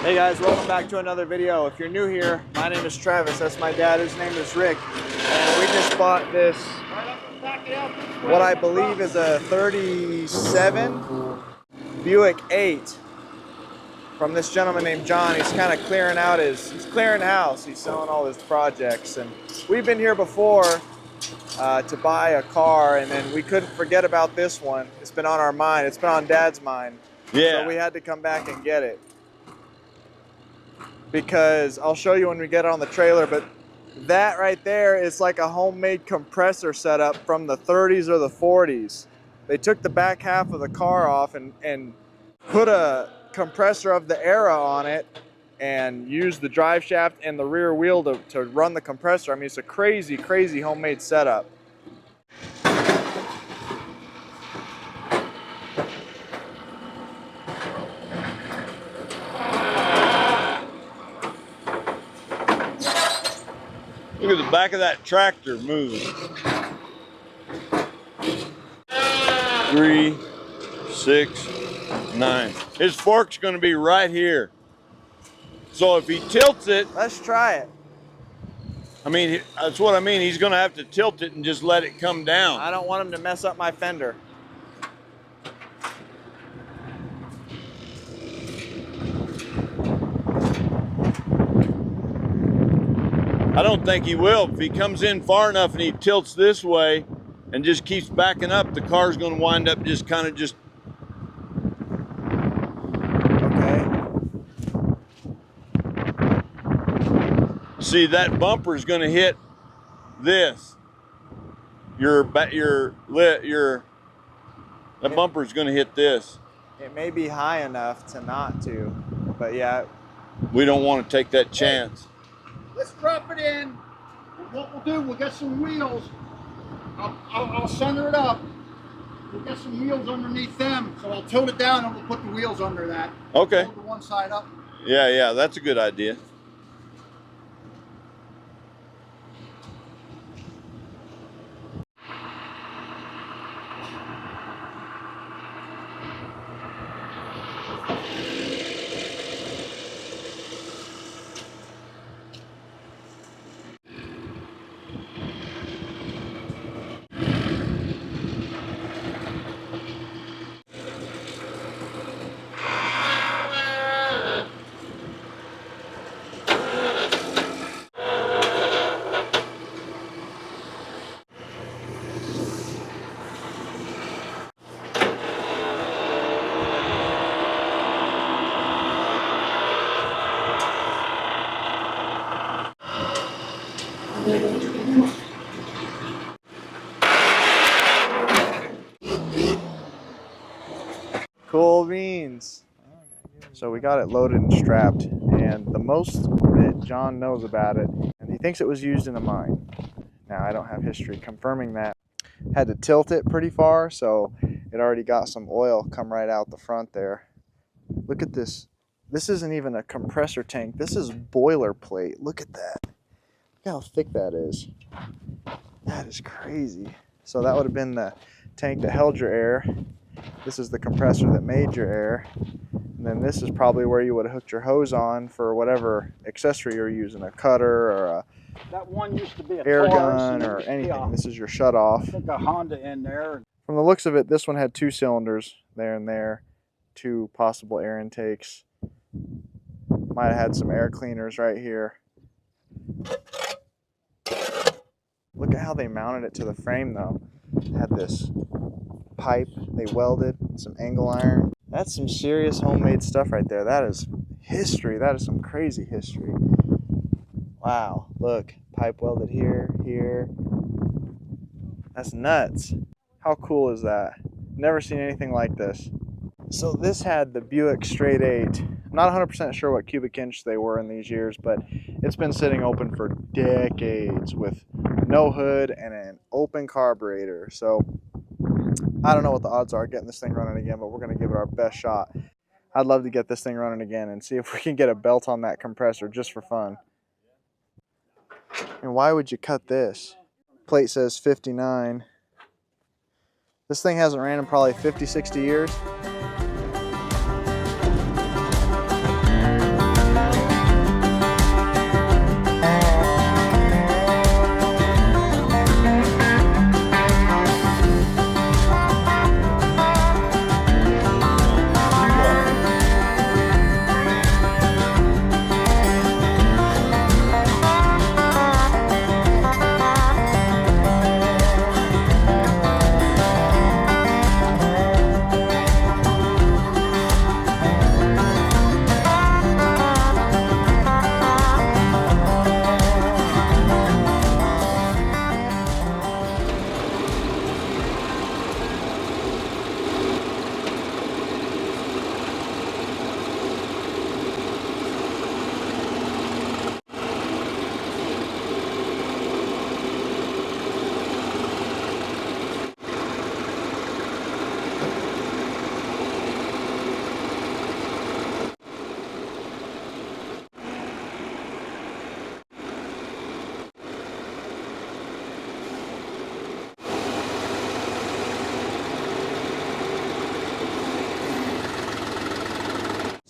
Hey guys, welcome back to another video. If you're new here, my name is Travis. That's my dad. His name is Rick. And we just bought this, what I believe is a 37 Buick 8 from this gentleman named John. He's kind of clearing out he's clearing house. He's selling all his projects. And we've been here before to buy a car, and then we couldn't forget about this one. It's been on our mind. It's been on Dad's mind. Yeah. So we had to come back and get it. Because I'll show you when we get it on the trailer, but that right there is like a homemade compressor setup from the 30s or the 40s. They took the back half of the car off and put a compressor of the era on it and used the drive shaft and the rear wheel to run the compressor. I mean, it's a crazy, crazy homemade setup. Look at the back of that tractor moving. 3, 6, 9. His fork's going to be right here. So if he tilts it, Let's try it. I mean, that's what I mean. He's going to have to tilt it and just let it come down. I don't want him to mess up my fender. I don't think he will. If he comes in far enough and he tilts this way and just keeps backing up, the car's going to wind up just kind of just... Okay. See, that bumper is going to hit this. That bumper is going to hit this. It may be high enough to not to, but yeah. We don't want to take that chance. Let's drop it in. What we'll do, we'll get some wheels. I'll center it up. We'll get some wheels underneath them. So I'll tilt it down and we'll put the wheels under that. Okay. Hold the one side up. Yeah, that's a good idea. Cool beans. So we got it loaded and strapped, and the most that John knows about it, and he thinks it was used in a mine. Now, I don't have history confirming that. Had to tilt it pretty far, so it already got some oil come right out the front there. Look at this. This isn't even a compressor tank. This is boilerplate. Look at that. Look how thick that is. That is crazy. So that would have been the tank that held your air. This is the compressor that made your air. And then this is probably where you would have hooked your hose on for whatever accessory you're using, a cutter or a That one used to be a air Taurus gun or anything. This is your shut off. I think a Honda in there. From the looks of it, this one had 2 cylinders there and there, 2 possible air intakes. Might have had some air cleaners right here. Look at how they mounted it to the frame though. Had this pipe they welded, some angle iron. That's some serious homemade stuff right there. That is history. That is some crazy history. Wow, look, pipe welded here, here. That's nuts. How cool is that? Never seen anything like this. So this had the Buick straight 8. I'm not 100% sure what cubic inch they were in these years, but it's been sitting open for decades with no hood and an open carburetor. So I don't know what the odds are getting this thing running again, but we're going to give it our best shot. I'd love to get this thing running again and see if we can get a belt on that compressor just for fun. And why would you cut this? Plate says 59. This thing hasn't ran in probably 50, 60 years.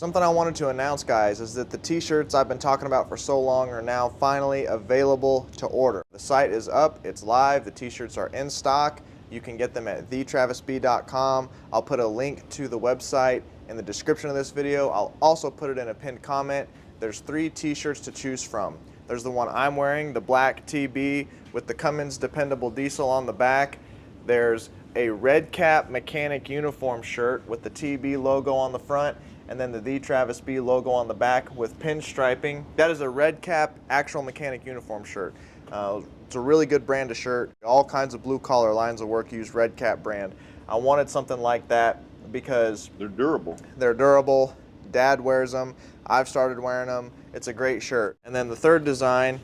Something I wanted to announce, guys, is that the t-shirts I've been talking about for so long are now finally available to order. The site is up, it's live, the t-shirts are in stock. You can get them at theetravisb.com. I'll put a link to the website in the description of this video. I'll also put it in a pinned comment. There's 3 t-shirts to choose from. There's the one I'm wearing, the black TB with the Cummins dependable diesel on the back. There's a red cap mechanic uniform shirt with the TB logo on the front, and then the Theetravisb logo on the back with pinstriping. That is a red cap actual mechanic uniform shirt. It's a really good brand of shirt. All kinds of blue collar lines of work use red cap brand. I wanted something like that because They're durable. they're durable. Dad wears them. I've started wearing them. It's a great shirt. And then the third design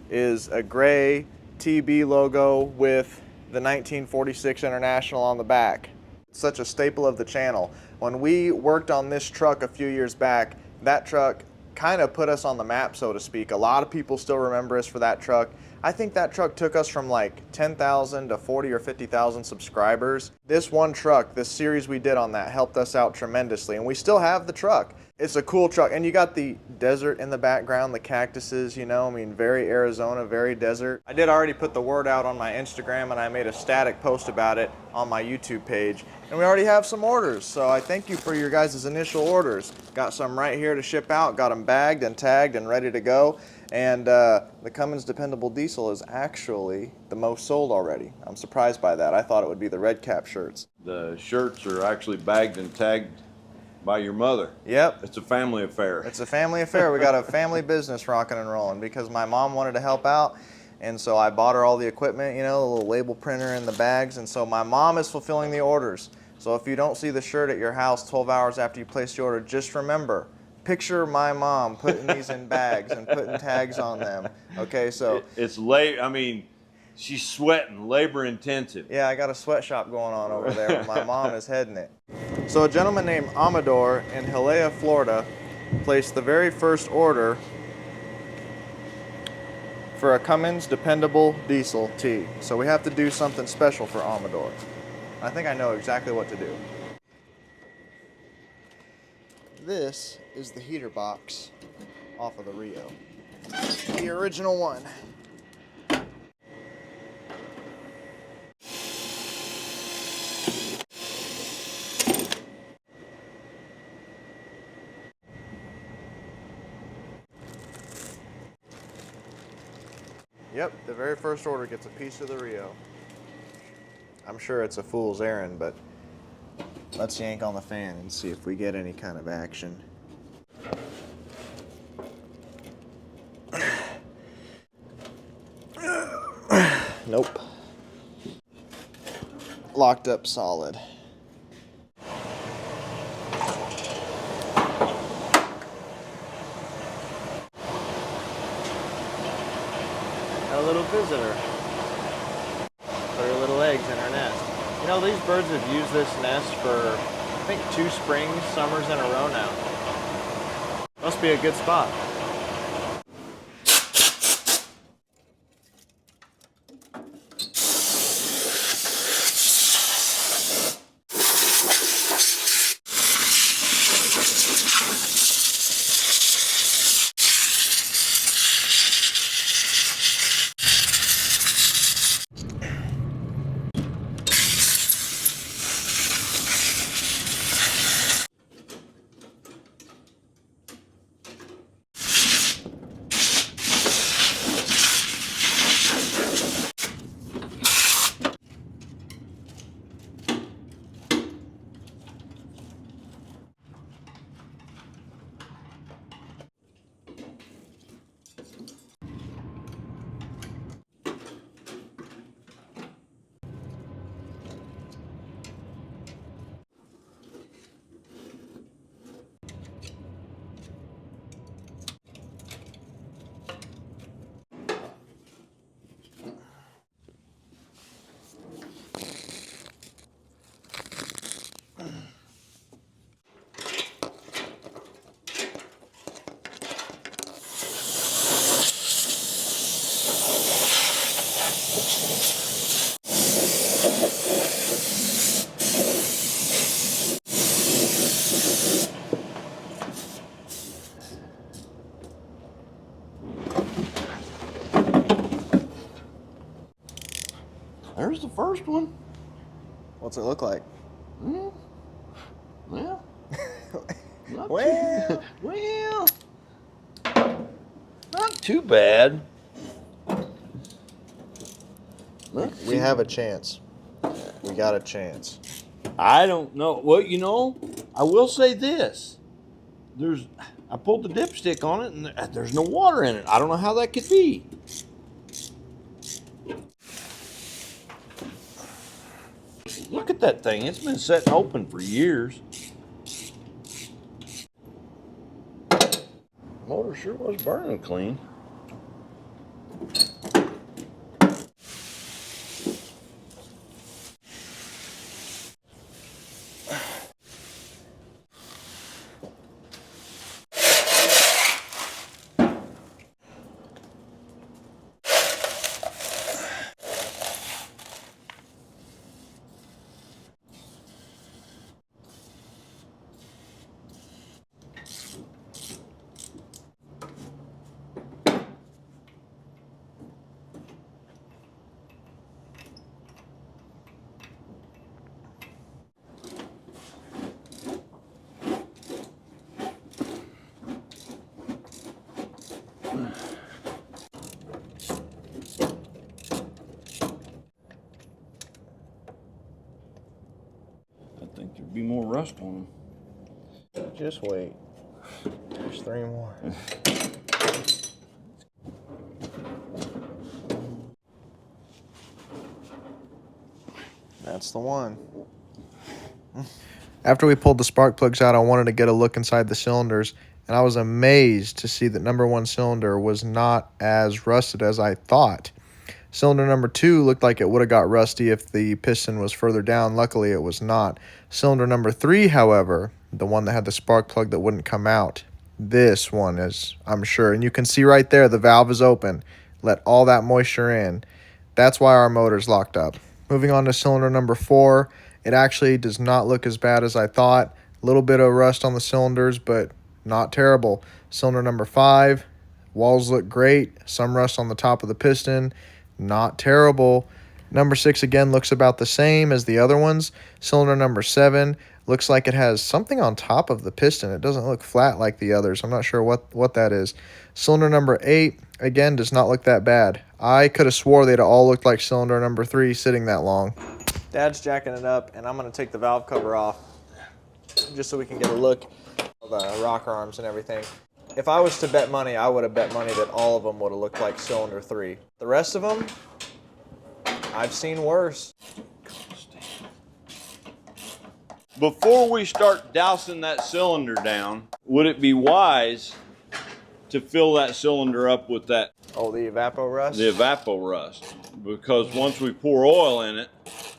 is a gray TB logo with the 1946 International on the back. It's such a staple of the channel. When we worked on this truck a few years back, that truck kind of put us on the map, so to speak. A lot of people still remember us for that truck. I think that truck took us from like 10,000 to 40 or 50,000 subscribers. This one truck, this series we did on that, helped us out tremendously, and we still have the truck. It's a cool truck, and you got the desert in the background, the cactuses, you know, I mean, very Arizona, very desert. I did already put the word out on my Instagram, and I made a static post about it on my YouTube page, and we already have some orders, so I thank you for your guys' initial orders. Got some right here to ship out, got them bagged and tagged and ready to go, and the Cummins dependable diesel is actually the most sold already. I'm surprised by that. I thought it would be the red cap shirts. The shirts are actually bagged and tagged by your mother. Yep. It's a family affair. It's a family affair. We got a family business rocking and rolling because my mom wanted to help out, and so I bought her all the equipment, you know, the little label printer and the bags, and so my mom is fulfilling the orders. So if you don't see the shirt at your house 12 hours after you place the order, just remember, picture my mom putting these in bags and putting tags on them. Okay, so It's late. I mean, she's sweating, labor intensive. yeah, I got a sweatshop going on over there where my mom is heading it. So a gentleman named Amador in Hialeah, Florida, placed the very first order for a Cummins dependable diesel tee. So we have to do something special for Amador. I think I know exactly what to do. This is the heater box off of the Rio. The original one. Yep, the very first order gets a piece of the Rio. I'm sure it's a fool's errand, but let's yank on the fan and see if we get any kind of action. Nope. Locked up solid. A little visitor. Put her little eggs in her nest. You know, these birds have used this nest for, I think, 2 springs, summers in a row now. Must be a good spot. There's the first one. What's it look like? Well, not Well. well, not too bad. We have a chance. We got a chance. I don't know. Well, you know, I will say this. I pulled the dipstick on it, and there's no water in it. I don't know how that could be. Look at that thing. It's been sitting open for years. Motor sure was burning clean. I think there'd be more rust on them. Just wait. There's 3 more. That's the one. After we pulled the spark plugs out, I wanted to get a look inside the cylinders, and I was amazed to see that number 1 cylinder was not as rusted as I thought. Cylinder number 2 looked like it would have got rusty if the piston was further down. Luckily, it was not. Cylinder number 3, however, the one that had the spark plug that wouldn't come out, this one is, I'm sure. And you can see right there, the valve is open. Let all that moisture in. That's why our motor's locked up. Moving on to cylinder number 4, it actually does not look as bad as I thought. A little bit of rust on the cylinders, but not terrible. Cylinder number 5, walls look great. Some rust on the top of the piston. Not terrible. Number 6 again looks about the same as the other ones. Cylinder number 7 looks like it has something on top of the piston. It doesn't look flat like the others. I'm not sure what that is. Cylinder number 8 again does not look that bad. I could have swore they'd all looked like cylinder number 3 sitting that long. Dad's jacking it up, and I'm going to take the valve cover off just so we can get a look at the rocker arms and everything. If I was to bet money, I would have bet money that all of them would have looked like cylinder 3. The rest of them, I've seen worse. Before we start dousing that cylinder down, would it be wise to fill that cylinder up with that? Oh, the evapor rust? The evapor rust. Because once we pour oil in it,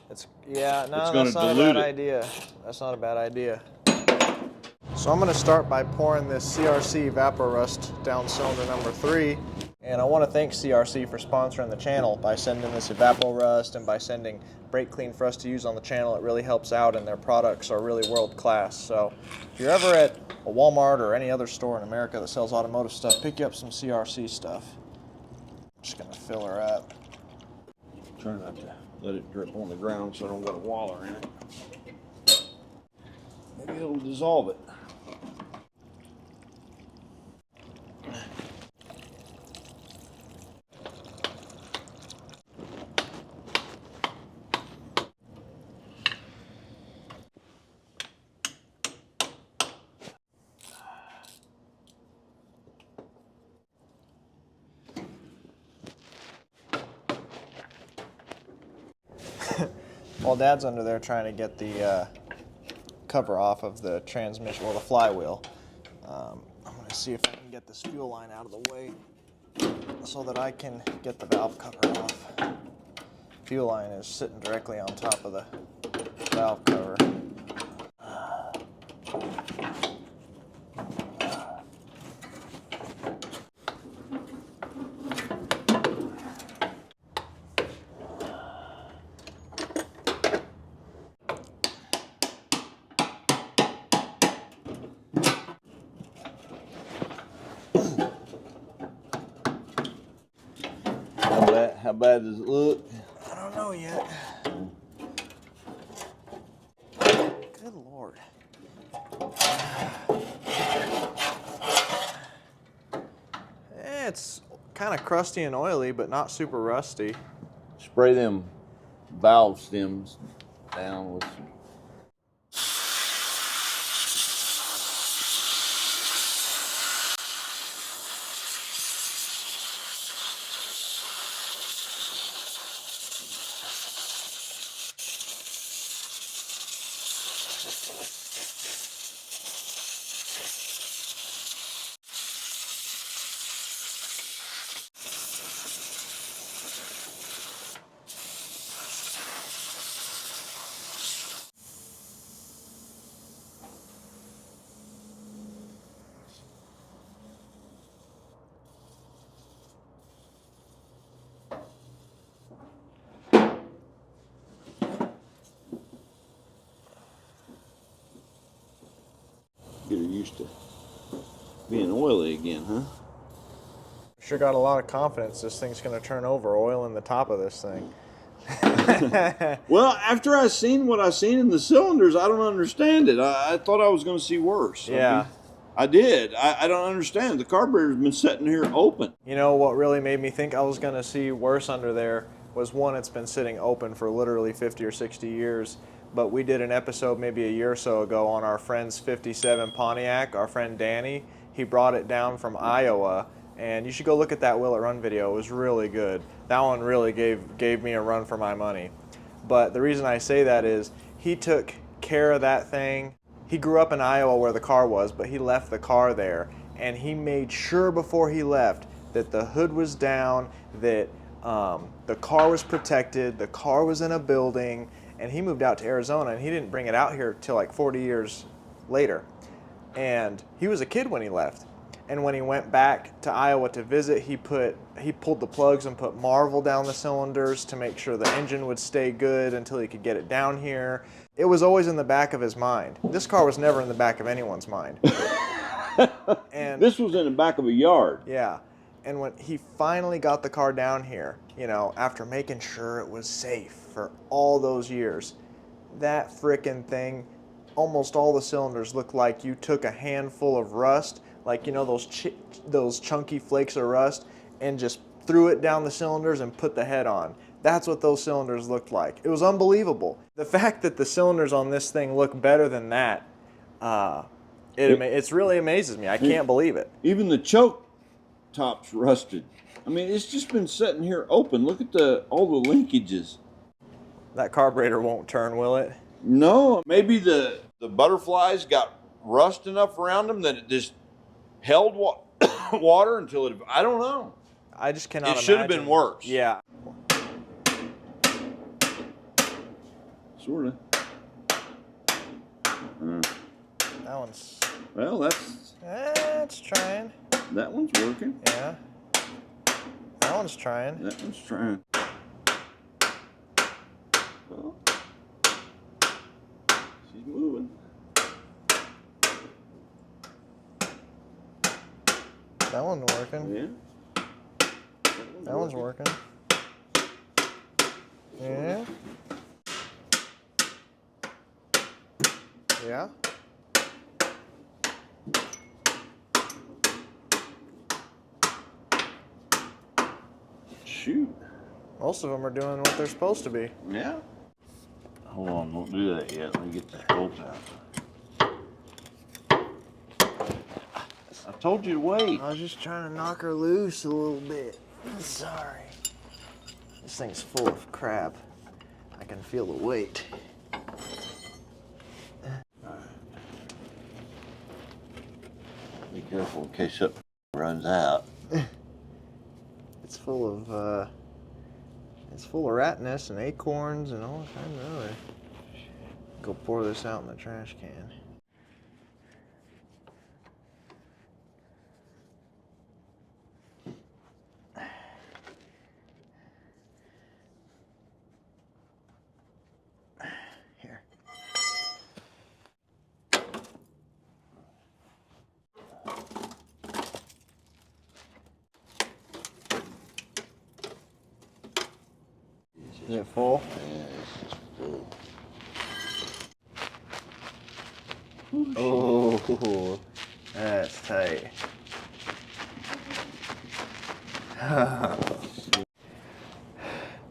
that's not a bad idea. That's not a bad idea. So I'm going to start by pouring this CRC Evapor Rust down cylinder number 3. And I want to thank CRC for sponsoring the channel by sending this Evapor Rust and by sending brake clean for us to use on the channel. It really helps out, and their products are really world class. So if you're ever at a Walmart or any other store in America that sells automotive stuff, pick you up some CRC stuff. I'm just going to fill her up. Try not to let it drip on the ground so I don't got a waller in it. Maybe it'll dissolve it. While Dad's under there trying to get the cover off of the transmission, well, the flywheel, I'm going to see if I can get this fuel line out of the way so that I can get the valve cover off. Fuel line is sitting directly on top of the valve cover. How bad does it look? I don't know yet. Good Lord. It's kind of crusty and oily, but not super rusty. Spray them valve stems down with some. Get her used to being oily again, huh? Sure got a lot of confidence this thing's going to turn over, oil in the top of this thing. Well, after I seen what I seen in the cylinders, I don't understand it. I thought I was going to see worse. Yeah. I did. I don't understand. The carburetor's been sitting here open. You know what really made me think I was going to see worse under there was, one, it's been sitting open for literally 50 or 60 years. But we did an episode maybe a year or so ago on our friend's 57 Pontiac, our friend Danny. He brought it down from Iowa, and you should go look at that Will It Run video. It was really good. That one really gave me a run for my money. But the reason I say that is he took care of that thing. He grew up in Iowa where the car was, but he left the car there, and he made sure before he left that the hood was down, that the car was protected, the car was in a building. And he moved out to Arizona, and he didn't bring it out here till like 40 years later. And he was a kid when he left. And when he went back to Iowa to visit, he pulled the plugs and put Marvel down the cylinders to make sure the engine would stay good until he could get it down here. It was always in the back of his mind. This car was never in the back of anyone's mind. And this was in the back of a yard. Yeah. And when he finally got the car down here, you know, after making sure it was safe for all those years, that frickin' thing, almost all the cylinders looked like you took a handful of rust, like, you know, those chunky flakes of rust, and just threw it down the cylinders and put the head on. That's what those cylinders looked like. It was unbelievable. The fact that the cylinders on this thing look better than that, it really amazes me. I can't believe it. Even the choke top's rusted. I mean, it's just been sitting here open. Look at all the linkages. That carburetor won't turn, will it? No, maybe the butterflies got rust enough around them that it just held water until it. I don't know. I just cannot imagine. It should have been worse. Yeah. Sort of. That one's. Well, that's. It's trying. That one's working. Yeah. That one's trying. That one's trying. Well, she's moving. That one's working. Yeah. That one's working. Yeah. Yeah. Shoot. Most of them are doing what they're supposed to be. Yeah. Hold on, don't do that yet. Let me get this bolt out. I told you to wait. I was just trying to knock her loose a little bit. Sorry. This thing's full of crap. I can feel the weight. Be careful in case something runs out. It's full of rat nests and acorns and all kinds of other. Go pour this out in the trash can. Here. Is it full? Yeah, it's just full. Oh, that's tight.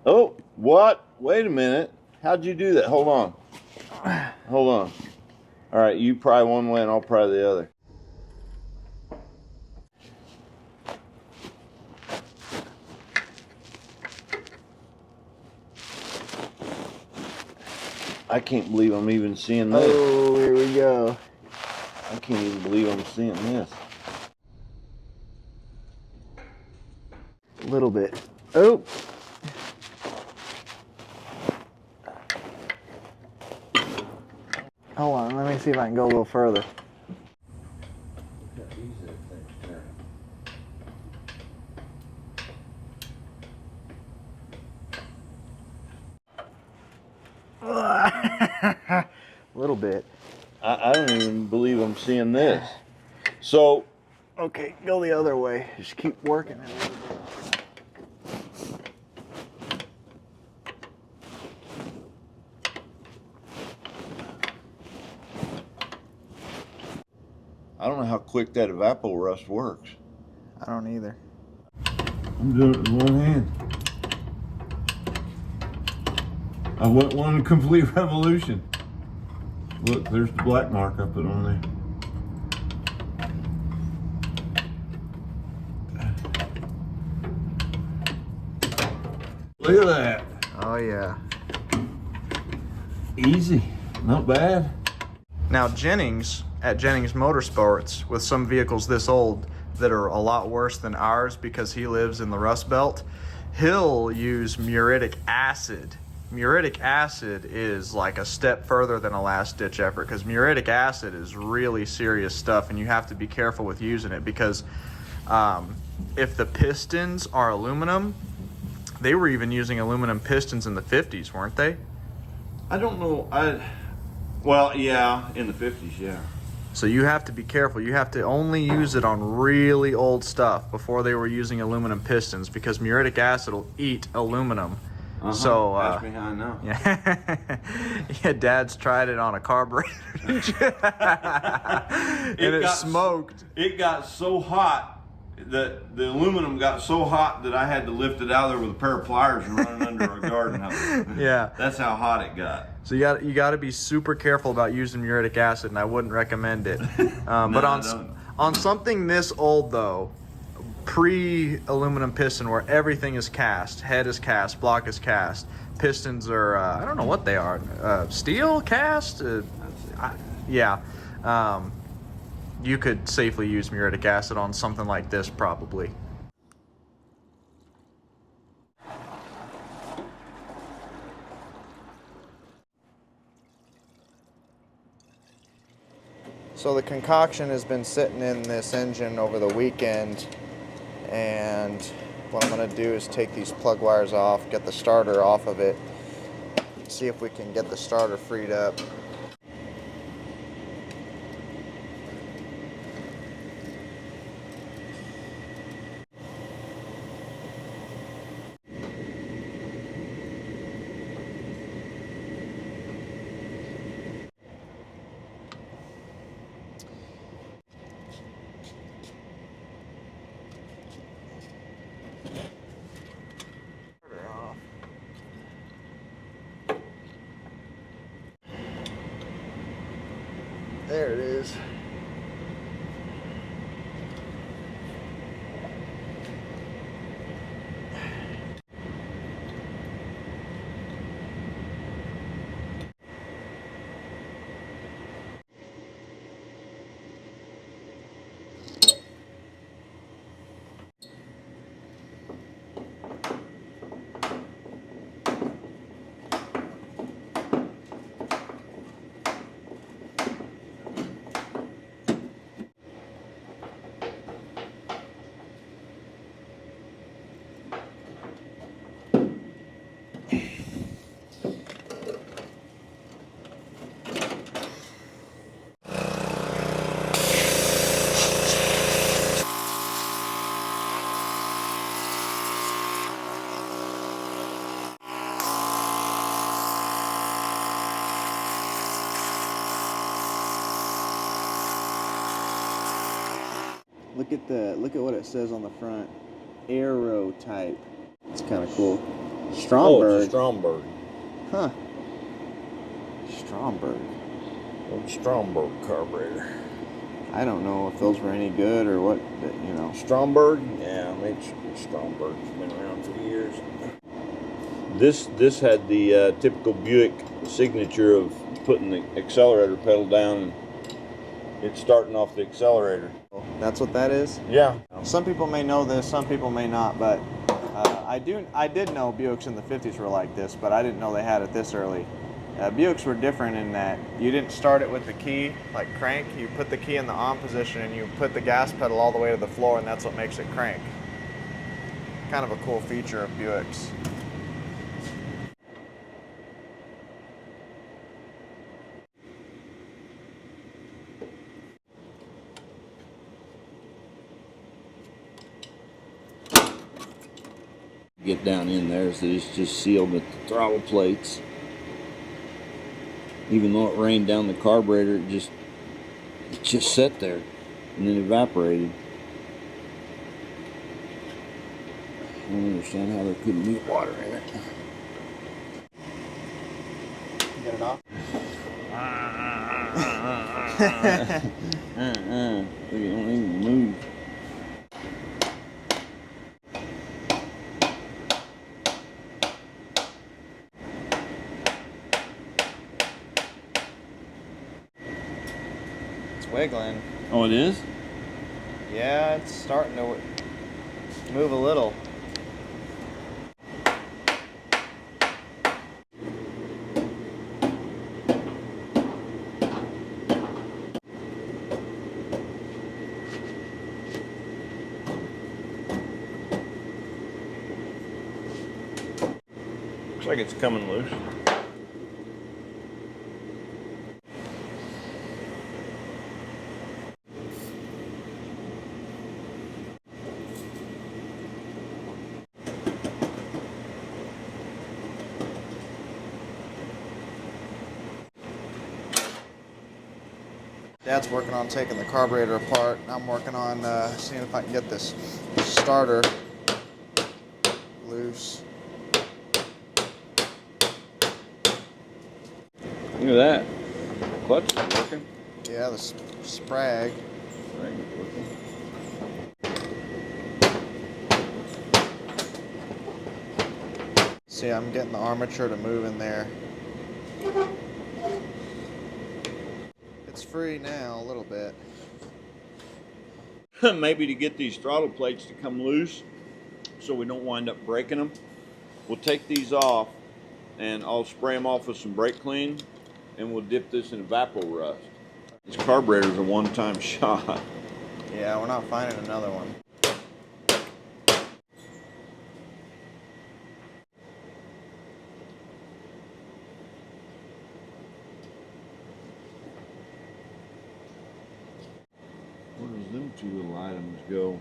Oh, what? Wait a minute. How'd you do that? Hold on. Hold on. All right, you pry one way and I'll pry the other. I can't believe I'm even seeing this. Oh, here we go. I can't even believe I'm seeing this. A little bit. Oh. Hold on, let me see if I can go a little further. A little bit. I don't even believe I'm seeing this. So, Okay, go the other way. Just keep working it a little bit. I don't know how quick that evapor rust works. I don't either. I'm doing it with one hand. I went one complete revolution. Look, there's the black mark I put on there. Look at that. Oh yeah. Easy, not bad. Now Jennings, at Jennings Motorsports, with some vehicles this old that are a lot worse than ours because he lives in the Rust Belt, he'll use muriatic acid. Muriatic acid is like a step further than a last ditch effort because muriatic acid is really serious stuff and you have to be careful with using it because if the pistons are aluminum, they were even using aluminum pistons in the 50s, weren't they? I don't know. Well, yeah, in the 50s, yeah. So you have to be careful. You have to only use it on really old stuff before they were using aluminum pistons because muriatic acid will eat aluminum. So ask me how I know. Yeah, Dad's tried it on a carburetor. and it smoked. It got so hot that the aluminum got so hot that I had to lift it out of there with a pair of pliers and run it under a garden hose. Yeah. That's how hot it got. So you got to be super careful about using muriatic acid, and I wouldn't recommend it. But on something this old though, pre-aluminum piston where everything is cast, head is cast, block is cast, pistons are I don't know what they are, steel cast. Yeah. You could safely use muriatic acid on something like this probably. So the concoction has been sitting in this engine over the weekend, and what I'm going to do is take these plug wires off, get the starter off of it, see if we can get the starter freed up. There it is. look at what it says on the front. Aero type. It's kind of cool. Stromberg. Oh, it's a Stromberg. Huh. Stromberg. Old Stromberg carburetor. I don't know if those were any good or what, but, you know. Stromberg? Yeah, maybe Stromberg's been around for years. This had the typical Buick signature of putting the accelerator pedal down and it's starting off the accelerator. That's what that is? Yeah. Some people may know this, some people may not, but I did know Buicks in the 50s were like this, but I didn't know they had it this early. Buicks were different in that you didn't start it with the key, like crank. You put the key in the on position and you put the gas pedal all the way to the floor, and that's what makes it crank. Kind of a cool feature of Buicks. Get down in there, so it's just sealed at the throttle plates. Even though it rained down the carburetor, it just sat there and then evaporated. I don't understand how there couldn't be water in it. Get it off? Look, it don't even move. Wiggling. Oh, it is? Yeah, it's starting to move a little. Looks like it's coming loose. Dad's working on taking the carburetor apart. I'm working on seeing if I can get this starter loose. Look at that. Clutch is working. Yeah, the sprag. Sprag is working. See, I'm getting the armature to move in there. It's free now, a little bit. Maybe to get these throttle plates to come loose so we don't wind up breaking them, we'll take these off and I'll spray them off with some brake clean and we'll dip this in Evapor Rust. This carburetor's a one-time shot. Yeah, we're not finding another one. Where does them two little items go?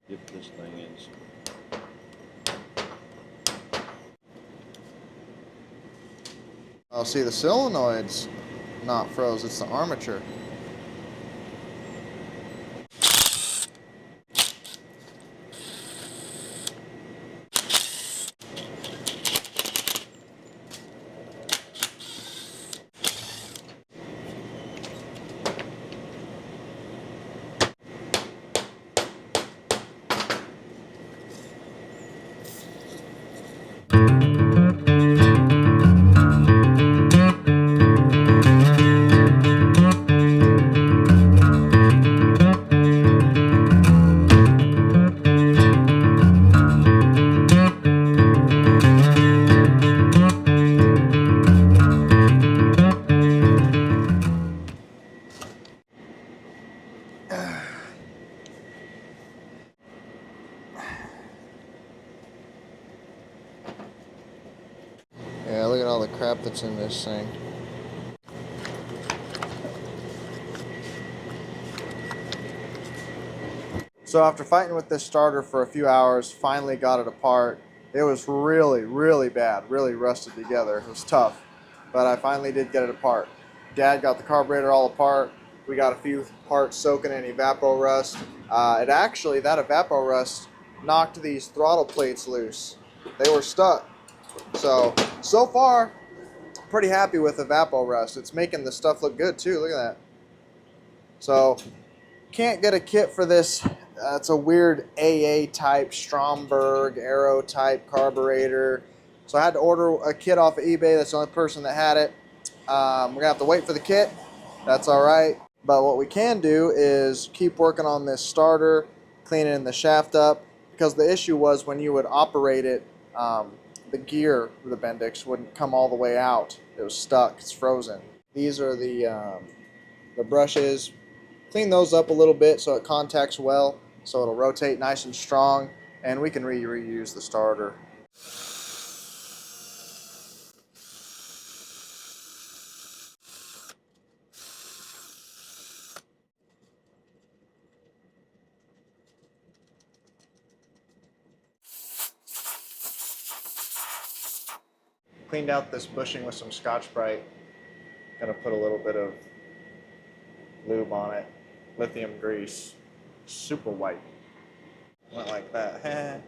Dip this thing in some. Oh, see, the solenoid's not froze, it's the armature. Yeah, look at all the crap that's in this thing. So after fighting with this starter for a few hours, finally got it apart. It was really, really bad, really rusted together. It was tough. but I finally did get it apart. Dad got the carburetor all apart. We got a few parts soaking in evapor rust. That evapor rust knocked these throttle plates loose. They were stuck. So far, pretty happy with evapor rust. It's making the stuff look good too. Look at that. So, can't get a kit for this. It's a weird AA type, Stromberg, Aero type carburetor. So I had to order a kit off of eBay. That's the only person that had it. We're going to have to wait for the kit. That's all right. But what we can do is keep working on this starter, cleaning the shaft up. Because the issue was when you would operate it, the gear, the Bendix, wouldn't come all the way out. It was stuck. It's frozen. These are the brushes. Clean those up a little bit so it contacts well, so it'll rotate nice and strong, and we can reuse the starter. Cleaned out this bushing with some Scotch-Brite. Gonna put a little bit of lube on it. Lithium grease. Super white. Went like that.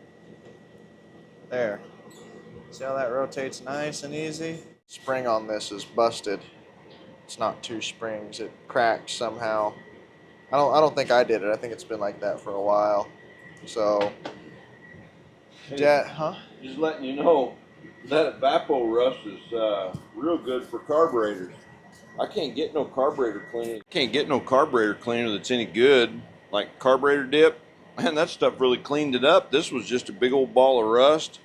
There. See how that rotates nice and easy? Spring on this is busted. It's not two springs. It cracked somehow. I don't think I did it. I think it's been like that for a while. So, Just letting you know, that evapor rust is real good for carburetors. I can't get no carburetor cleaner. Can't get no carburetor cleaner that's any good, like carburetor dip. Man, that stuff really cleaned it up. This was just a big old ball of rust.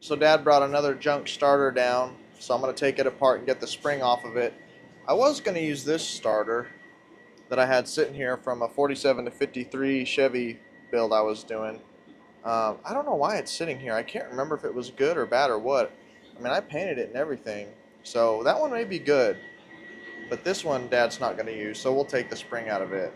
So Dad brought another junk starter down, so I'm going to take it apart and get the spring off of it. I was going to use this starter that I had sitting here from a 47 to 53 Chevy build I was doing. I don't know why it's sitting here. I can't remember if it was good or bad or what. I mean, I painted it and everything. So that one may be good, but this one Dad's not going to use, so we'll take the spring out of it.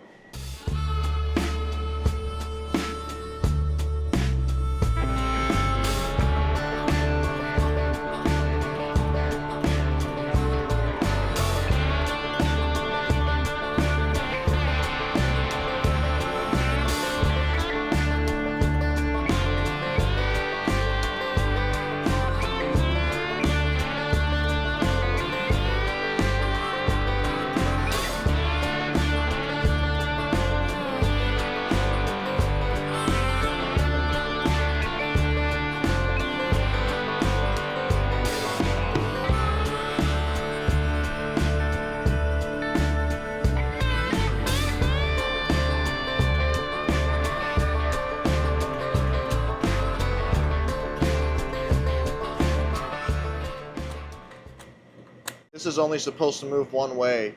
This is only supposed to move one way.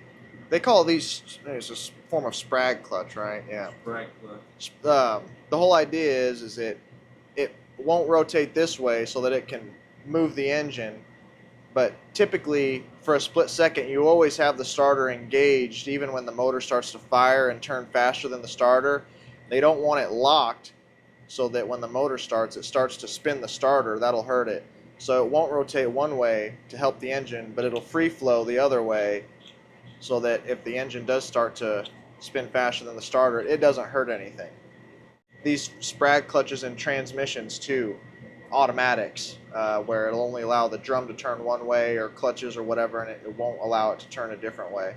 They call these, it's a form of sprag clutch, right? Yeah. Sprag clutch. The whole idea is it won't rotate this way so that it can move the engine. But typically, for a split second, you always have the starter engaged, even when the motor starts to fire and turn faster than the starter. They don't want it locked so that when the motor starts, it starts to spin the starter. That'll hurt it. So it won't rotate one way to help the engine, but it'll free flow the other way so that if the engine does start to spin faster than the starter, it doesn't hurt anything. These sprag clutches in transmissions too, automatics, where it'll only allow the drum to turn one way, or clutches or whatever, and it won't allow it to turn a different way.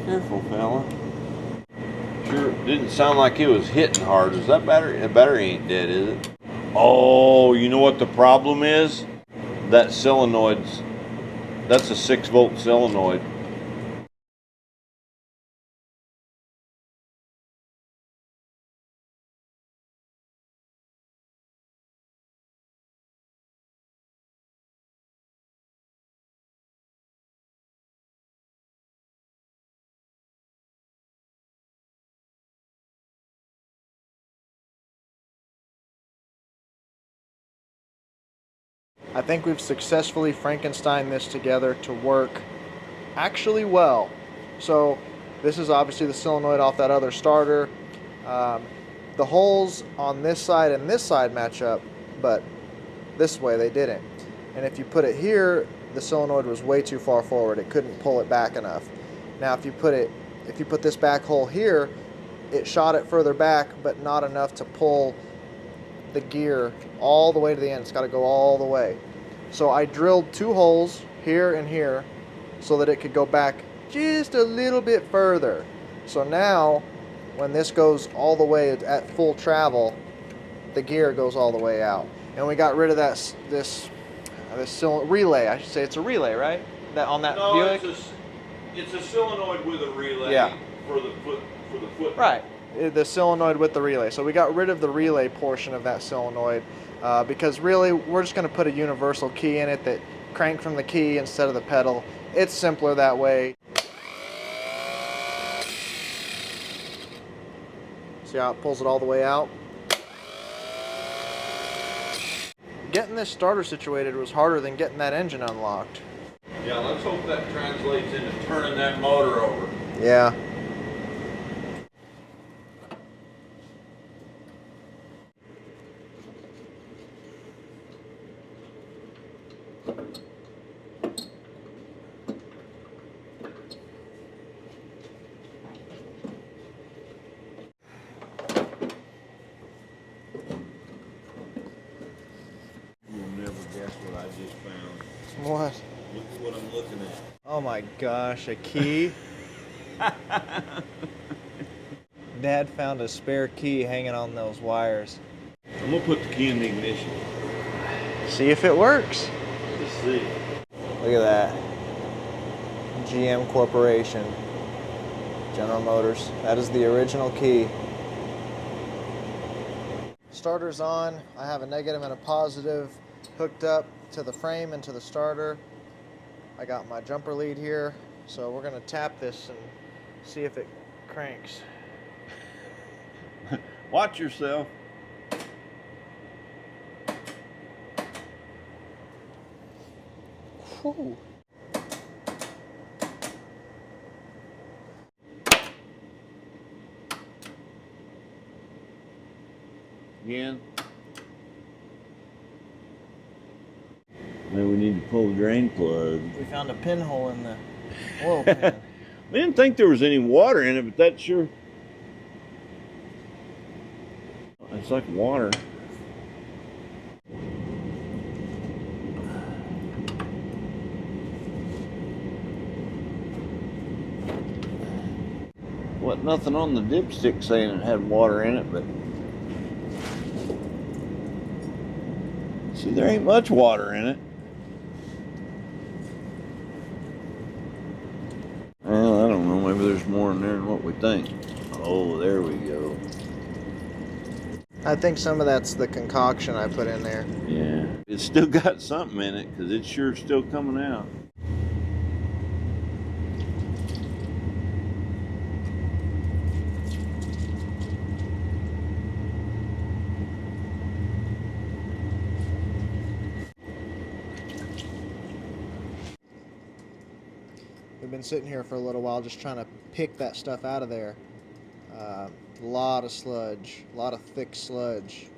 Careful, fella. Sure didn't sound like it was hitting hard. Is that battery? The battery ain't dead, is it? Oh, you know what the problem is? That solenoid's, that's a 6-volt solenoid. I think we've successfully Frankensteined this together to work actually well. So this is obviously the solenoid off that other starter. The holes on this side and this side match up, but this way they didn't. And if you put it here, the solenoid was way too far forward. It couldn't pull it back enough. Now if you put this back hole here, it shot it further back, but not enough to pull the gear all the way to the end. It's got to go all the way. So I drilled 2 holes here and here so that it could go back just a little bit further. So now when this goes all the way at full travel, the gear goes all the way out. And we got rid of this relay. I should say it's a relay, right? That on that Buick. It's a solenoid with a relay. Yeah. For the foot. Right. The solenoid with the relay. So we got rid of the relay portion of that solenoid because really we're just going to put a universal key in it that crank from the key instead of the pedal. It's simpler that way. See how it pulls it all the way out? Getting this starter situated was harder than getting that engine unlocked. Yeah, let's hope that translates into turning that motor over. Yeah. You'll never guess what I just found. What? Look at what I'm looking at. Oh my gosh, a key? Dad found a spare key hanging on those wires. I'm gonna put the key in the ignition. See if it works. Let's see. Look at that. GM Corporation. General Motors. That is the original key. Starter's on. I have a negative and a positive hooked up to the frame and to the starter. I got my jumper lead here, so we're gonna tap this and see if it cranks. Watch yourself. Whew. Again. Maybe we need to pull the drain plug. We found a pinhole in the oil pan. We didn't think there was any water in it, but that sure. It's like water. What? Nothing on the dipstick saying it had water in it, but see, there ain't much water in it. Well, I don't know. Maybe there's more in there than what we think. Oh, there we go. I think some of that's the concoction I put in there. Yeah. It's still got something in it because it's sure still coming out. We've been sitting here for a little while just trying to pick that stuff out of there. A lot of sludge, a lot of thick sludge.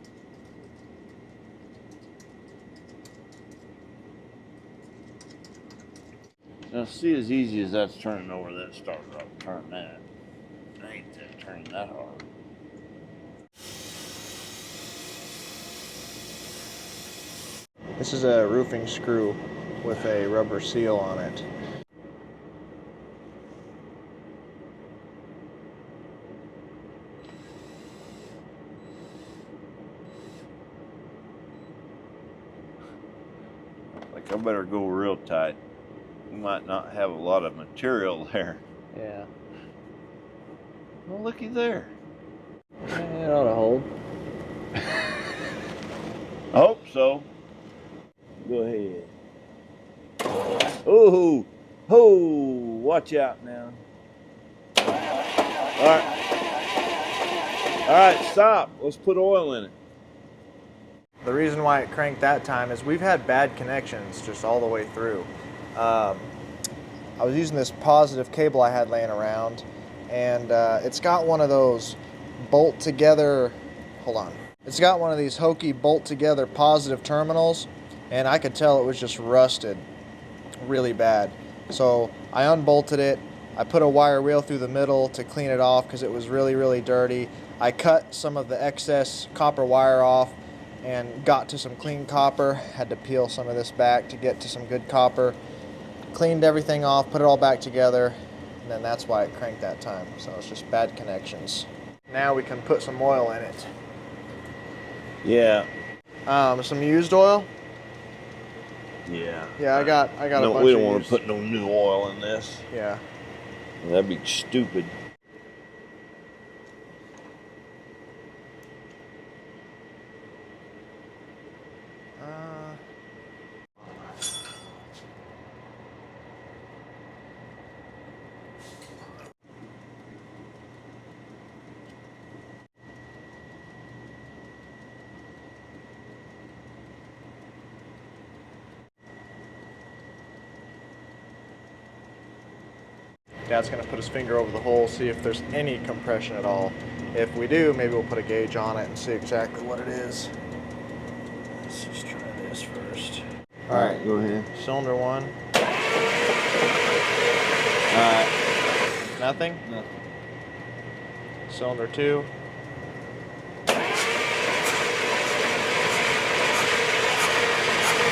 Now, see, as easy as that's turning over that starter, I'll turn that. It ain't that turning that hard. This is a roofing screw with a rubber seal on it. Like I better go real tight. We might not have a lot of material there. Yeah. Well, looky there. It ought to hold. I hope so. Go ahead. Oh, watch out now. All right, stop. Let's put oil in it. The reason why it cranked that time is we've had bad connections just all the way through. I was using this positive cable I had laying around, and it's got one of those bolt together, hold on. It's got one of these hokey bolt together positive terminals, and I could tell it was just rusted really bad. So I unbolted it. I put a wire wheel through the middle to clean it off because it was really, really dirty. I cut some of the excess copper wire off and got to some clean copper. Had to peel some of this back to get to some good copper. Cleaned everything off, put it all back together, and then that's why it cranked that time. So it's just bad connections. Now we can put some oil in it. Yeah. Some used oil. Yeah. Yeah, I got a No, bunch we of don't want used. to put no new oil in this. Yeah. That'd be stupid. Dad's gonna put his finger over the hole, see if there's any compression at all. If we do, maybe we'll put a gauge on it and see exactly what it is. Let's just try this first. All right, go ahead. Cylinder 1. All right. Nothing? Nothing. Cylinder 2.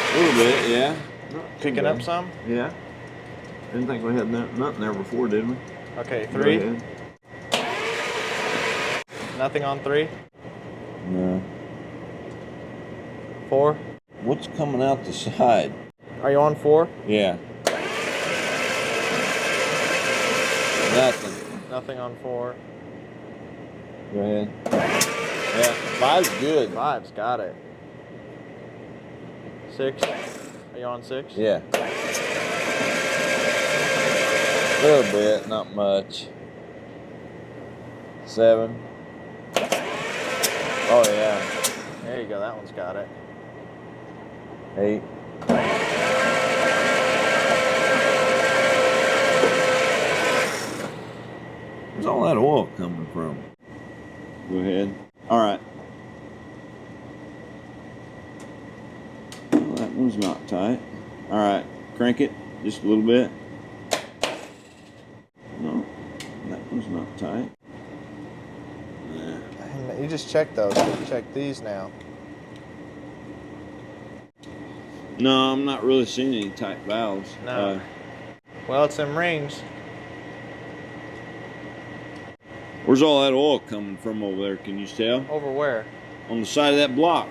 A little bit, yeah. Picking up some? Yeah. Didn't think we had nothing there before, did we? Okay, Go 3. ahead. Nothing on 3. No. 4. What's coming out the side? Are you on 4? Yeah. Nothing. Nothing on 4. Go ahead. Yeah, 5's good. 5's got it. 6. Are you on 6? Yeah. A little bit, not much. 7. Oh yeah. There you go, that one's got it. 8. Where's all that oil coming from? Go ahead. All right. Well, that one's not tight. All right, crank it just a little bit. No, that one's not tight. Nah. You just check those. Check these now. No, I'm not really seeing any tight valves. No. Well, it's them rings. Where's all that oil coming from over there? Can you tell? Over where? On the side of that block.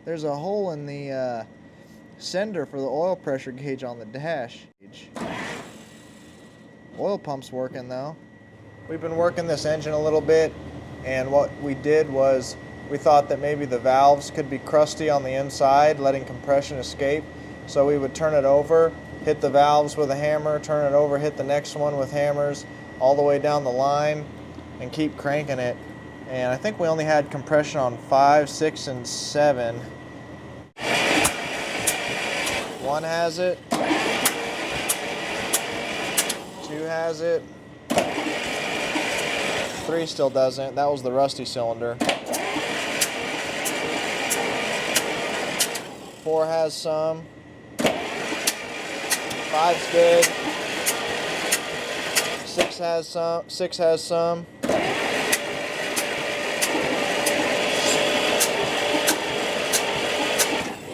There's a hole in the sender for the oil pressure gauge on the dash. Oil pump's working though. We've been working this engine a little bit, and what we did was we thought that maybe the valves could be crusty on the inside, letting compression escape. So we would turn it over, hit the valves with a hammer, turn it over, hit the next one with hammers, all the way down the line, and keep cranking it. And I think we only had compression on 5, 6, and 7. 1 has it. 2 has it. 3 still doesn't. That was the rusty cylinder. 4 has some. 5's good. 6 has some. 6 has some.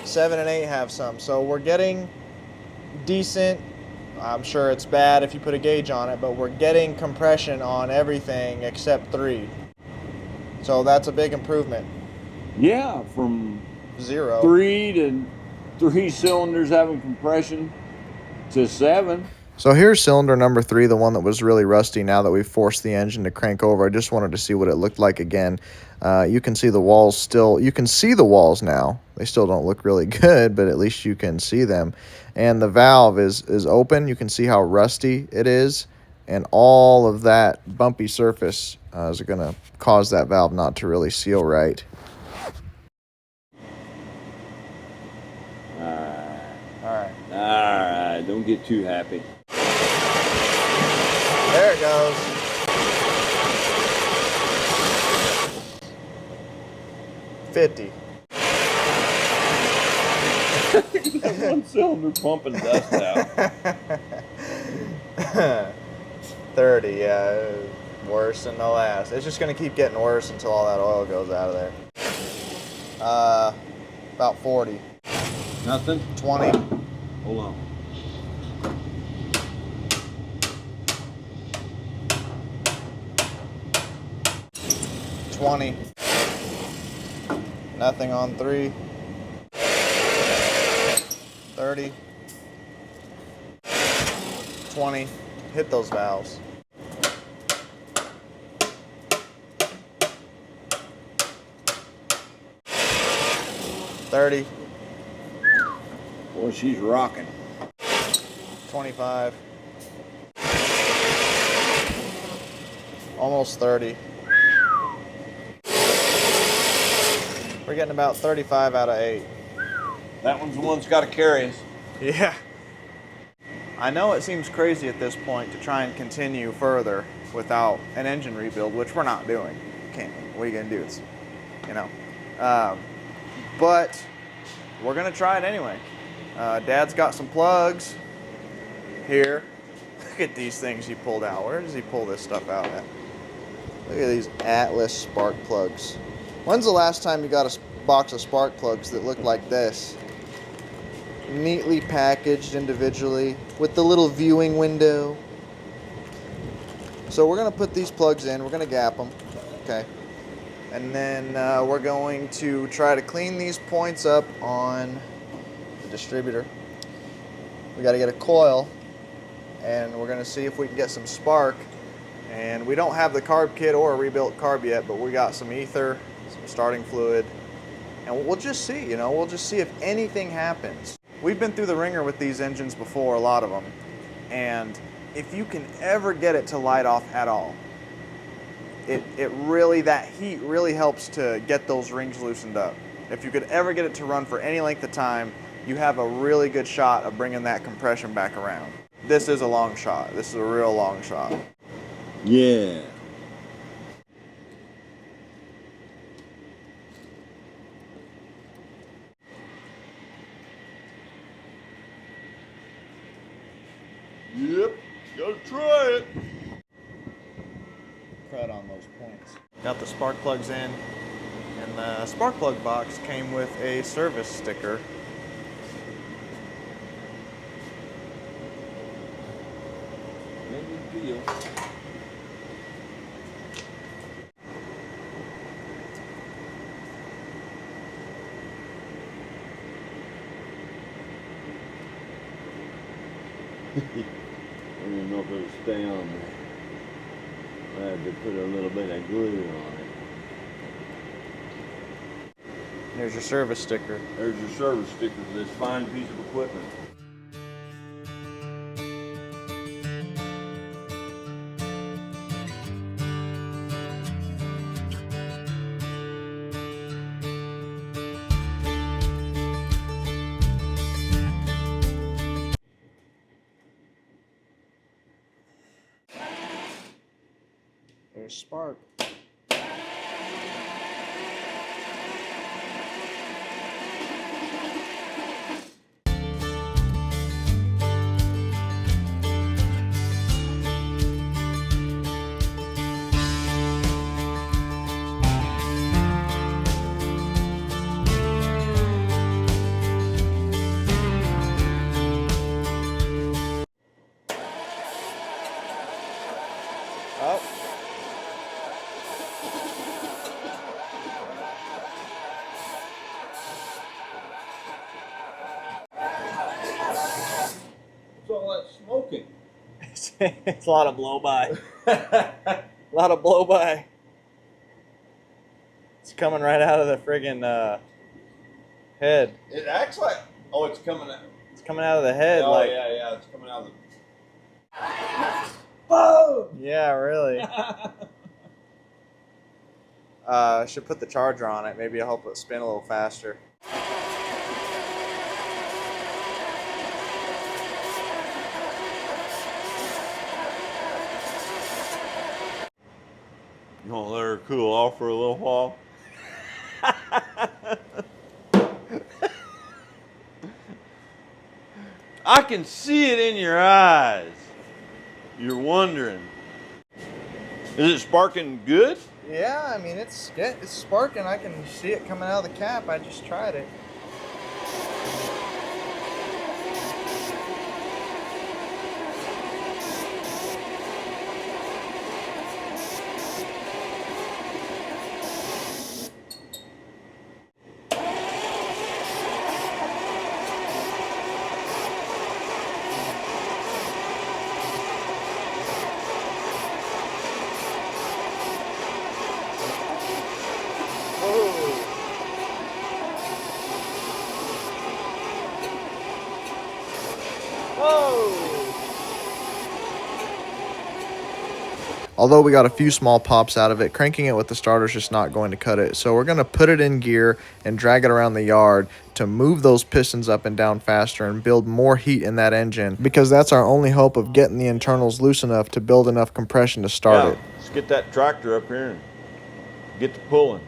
7 and 8 have some. So we're getting decent. I'm sure it's bad if you put a gauge on it, but we're getting compression on everything except 3. So that's a big improvement. Yeah, from 0. 3 cylinders having compression to 7. So here's cylinder number 3, the one that was really rusty. Now that we've forced the engine to crank over, I just wanted to see what it looked like again. You can see the walls still, you can see the walls now. They still don't look really good, but at least you can see them. And the valve is open. You can see how rusty it is. And all of that bumpy surface is going to cause that valve not to really seal right. Alright, don't get too happy. There it goes. $50. One cylinder pumping dust out. $30, yeah. Worse than the last. It's just going to keep getting worse until all that oil goes out of there. About 40. Nothing? 20. Hold on. $20. Nothing on 3. $30. $20. Hit those valves. $30. Boy, she's rocking. $25. Almost $30. We're getting about 35 out of 8. That one's the one that's got to carry us. Yeah. I know it seems crazy at this point to try and continue further without an engine rebuild, which we're not doing. Can't. What are you gonna do? It's, you know. But we're gonna try it anyway. Dad's got some plugs here. Look at these things he pulled out. Where does he pull this stuff out at? Look at these Atlas spark plugs. When's the last time you got a box of spark plugs that looked like this? Neatly packaged individually with the little viewing window. So we're going to put these plugs in. We're going to gap them. Okay. And then we're going to try to clean these points up on the distributor. We got to get a coil, and we're going to see if we can get some spark. And we don't have the carb kit or a rebuilt carb yet, but we got some ether, some starting fluid, and we'll just see, you know, we'll just see if anything happens. We've been through the ringer with these engines before, a lot of them, and if you can ever get it to light off at all, it really, that heat really helps to get those rings loosened up. If you could ever get it to run for any length of time, you have a really good shot of bringing that compression back around. This is a long shot. This is a real long shot. Yeah. Yep, gotta try it. Crud on those points. Got the spark plugs in, and the spark plug box came with a service sticker. No big deal. I don't even know if it'll stay on there. I had to put a little bit of glue on it. There's your service sticker. There's your service sticker for this fine piece of equipment. There's spark. Oh. It's a lot of blow by. A lot of blow by. It's coming right out of the friggin' head. It acts like, oh, it's coming out. It's coming out of the head. Oh, like, yeah, it's coming out of the. boom! Yeah, really. I should put the charger on it. Maybe it'll help it spin a little faster. You want to let her cool off for a little while? I can see it in your eyes. You're wondering. Is it sparking good? Yeah, I mean, it's sparking. I can see it coming out of the cap. I just tried it. Although we got a few small pops out of it, cranking it with the starter is just not going to cut it. So we're going to put it in gear and drag it around the yard to move those pistons up and down faster and build more heat in that engine, because that's our only hope of getting the internals loose enough to build enough compression to start it. Let's get that tractor up here and get to pulling.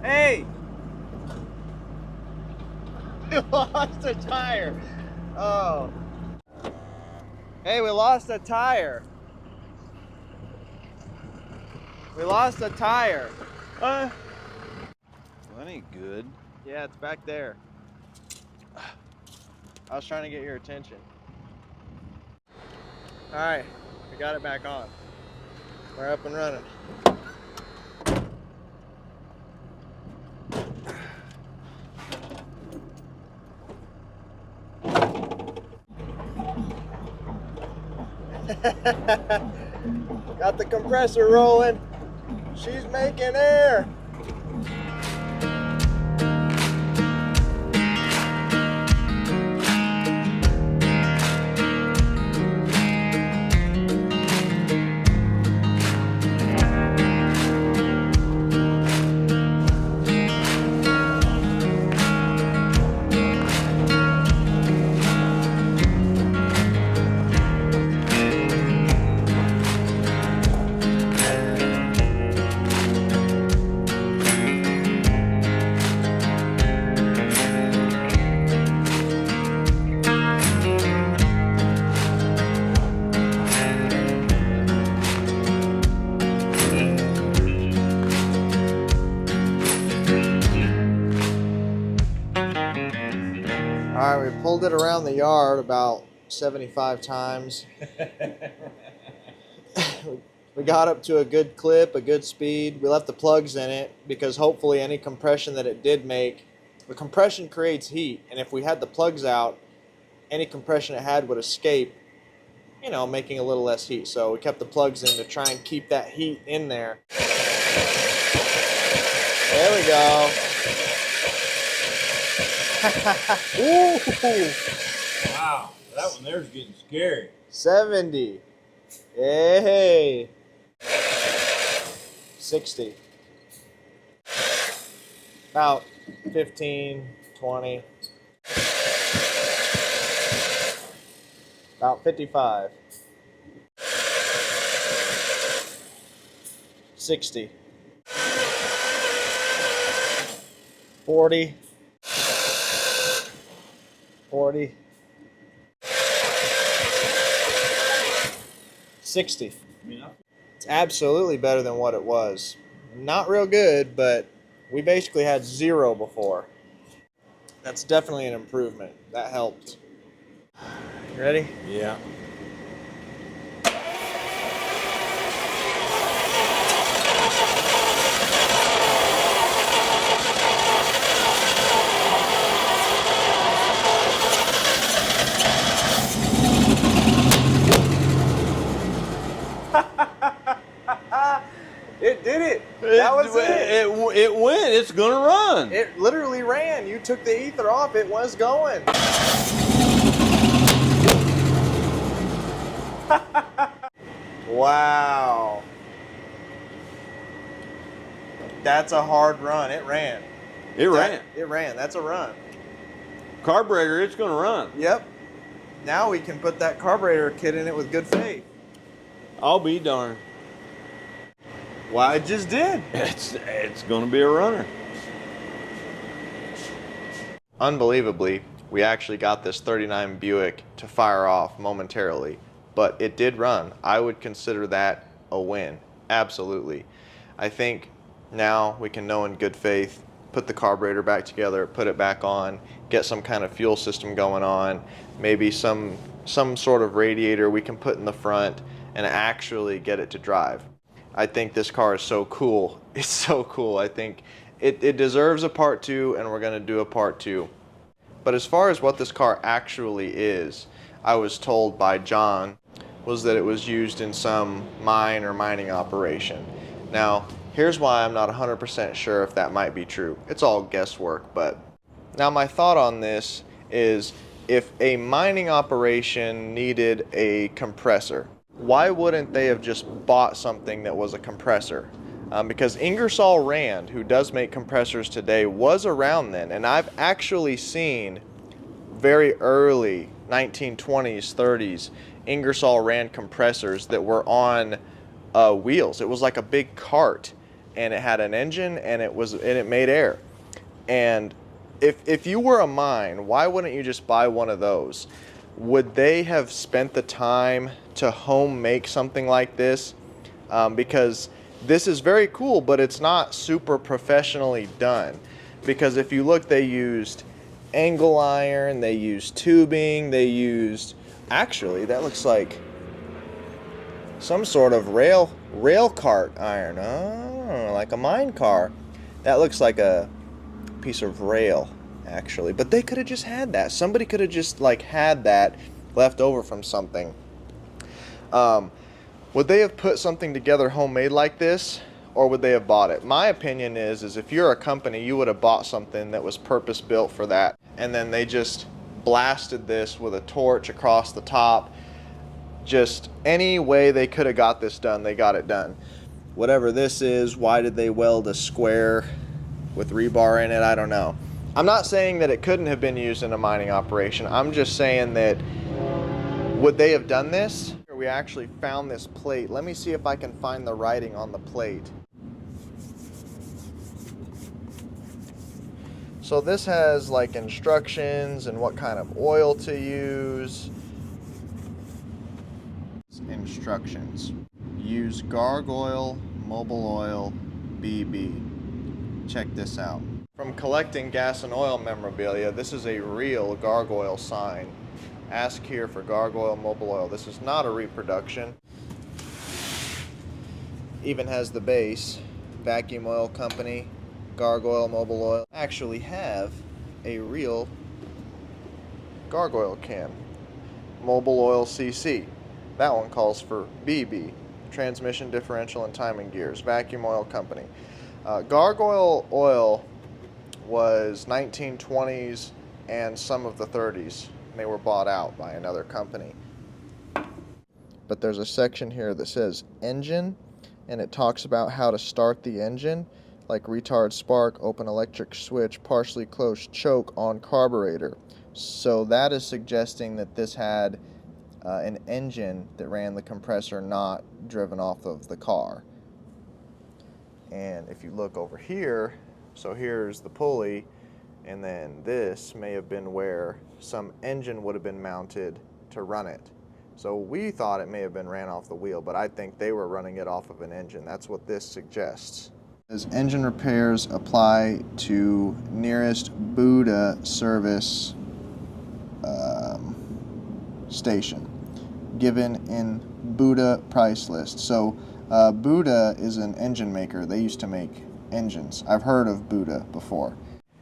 Hey! We lost a tire. Oh. Hey, we lost a tire. We lost a tire. Well, that ain't good. Yeah, it's back there. I was trying to get your attention. All right, we got it back on. We're up and running. Got the compressor rolling. She's making air. All right, we pulled it around the yard about 75 times. We got up to a good clip, a good speed. We left the plugs in it because hopefully any compression that it did make, the compression creates heat, and if we had the plugs out, any compression it had would escape, you know, making a little less heat. So we kept the plugs in to try and keep that heat in there. There we go. Ooh. Wow, that one there's getting scary. 70. Hey. 60. About 15, 20. About 55. 60. 40. 40. 60. It's absolutely better than what it was. Not real good, but we basically had 0 before. That's definitely an improvement. That helped. You ready? Yeah. It did it. That was it. It went. It's gonna run. It literally ran. You took the ether off. It was going. Wow. That's a hard run. It ran. It ran. It ran. That's a run. Carburetor, it's gonna run. Yep. Now we can put that carburetor kit in it with good faith. I'll be darned. Well, I just did. It's gonna be a runner. Unbelievably, we actually got this 39 Buick to fire off momentarily, but it did run. I would consider that a win. Absolutely. I think now we can know in good faith, put the carburetor back together, put it back on, get some kind of fuel system going on, maybe some sort of radiator we can put in the front and actually get it to drive. I think this car is so cool. It's so cool. I think it deserves a part 2, and we're going to do a part 2. But as far as what this car actually is, I was told by John was that it was used in some mine or mining operation. Now, here's why I'm not 100% sure if that might be true. It's all guesswork, but now my thought on this is if a mining operation needed a compressor, why wouldn't they have just bought something that was a compressor? Because Ingersoll Rand, who does make compressors today, was around then, and I've actually seen very early 1920s, 30s Ingersoll Rand compressors that were on wheels. It was like a big cart, and it had an engine, and it made air. And if you were a mine, why wouldn't you just buy one of those? Would they have spent the time to home make something like this? Because this is very cool, but it's not super professionally done. Because if you look, they used angle iron, they used tubing, they used, actually that looks like some sort of rail cart iron. Oh, like a mine car. That looks like a piece of rail, actually. But they could have just had that. Somebody could have just like had that left over from something. Would they have put something together homemade like this, or would they have bought it? My opinion is if you're a company, you would have bought something that was purpose built for that, and then they just blasted this with a torch across the top. Just any way they could have got this done, they got it done. Whatever this is, why did they weld a square with rebar in it? I don't know. I'm not saying that it couldn't have been used in a mining operation. I'm just saying that, would they have done this? We actually found this plate. Let me see if I can find the writing on the plate. So this has like instructions and what kind of oil to use. Instructions. Use gargoyle mobil oil BB. Check this out. From collecting gas and oil memorabilia, this is a real gargoyle sign. Ask here for gargoyle mobil oil. This is not a reproduction. even has the base. Vacuum oil company, gargoyle mobile oil. Actually have a real gargoyle can. Mobile oil CC. That one calls for BB. Transmission, differential, and timing gears. Vacuum oil company. Gargoyle oil was 1920s and some of the 30s. And they were bought out by another company. But there's a section here that says engine, and it talks about how to start the engine, like retard spark, open electric switch, partially closed choke on carburetor. So that is suggesting that this had an engine that ran the compressor, not driven off of the car. And if you look over here, so here's the pulley, and then this may have been where some engine would have been mounted to run it. So we thought it may have been ran off the wheel, but I think they were running it off of an engine. That's what this suggests. As engine repairs apply to nearest Buddha service station, given in Buddha price list. So Buddha is an engine maker. They used to make engines. I've heard of Buddha before.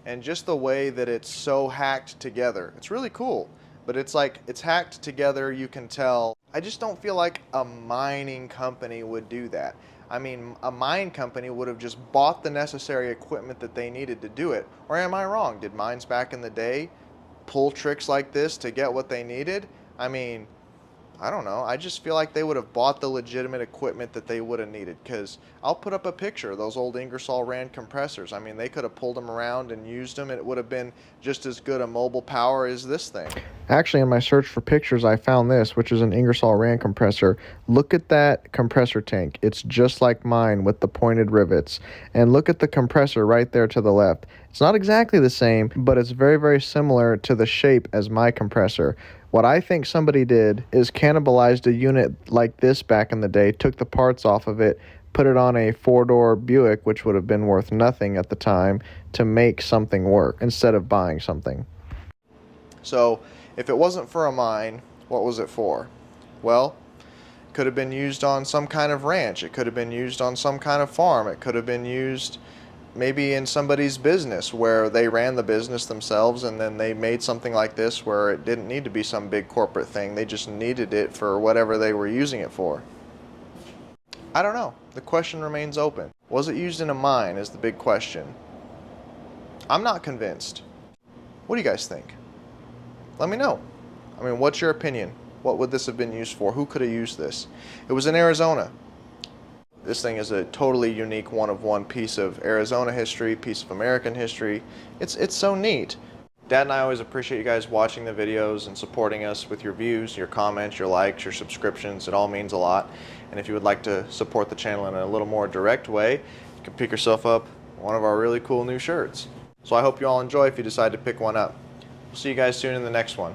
And just the way that it's so hacked together, it's really cool. But it's like, it's hacked together, you can tell. I just don't feel like a mining company would do that. I mean, a mine company would have just bought the necessary equipment that they needed to do it. Or am I wrong? Did mines back in the day pull tricks like this to get what they needed? I mean, I don't know. I just feel like they would have bought the legitimate equipment that they would have needed, because I'll put up a picture of those old Ingersoll Rand compressors. I mean, they could have pulled them around and used them, and it would have been just as good a mobile power as this thing. Actually, in my search for pictures, I found this, which is an Ingersoll Rand compressor. Look at that compressor tank. It's just like mine with the pointed rivets. And look at the compressor right there to the left. It's not exactly the same, but it's very, very similar to the shape as my compressor. What I think somebody did is cannibalized a unit like this back in the day, took the parts off of it, put it on a four-door Buick, which would have been worth nothing at the time, to make something work instead of buying something. So if it wasn't for a mine, what was it for? Well, it could have been used on some kind of ranch. It could have been used on some kind of farm. It could have been used maybe in somebody's business where they ran the business themselves, and then they made something like this where it didn't need to be some big corporate thing. They just needed it for whatever they were using it for. I don't know. The question remains open. Was it used in a mine is the big question. I'm not convinced. What do you guys think? Let me know. I mean, what's your opinion? What would this have been used for? Who could have used this? It was in Arizona. This thing is a totally unique one-of-one piece of Arizona history, piece of American history. It's so neat. Dad and I always appreciate you guys watching the videos and supporting us with your views, your comments, your likes, your subscriptions. It all means a lot. And if you would like to support the channel in a little more direct way, you can pick yourself up one of our really cool new shirts. So I hope you all enjoy if you decide to pick one up. We'll see you guys soon in the next one.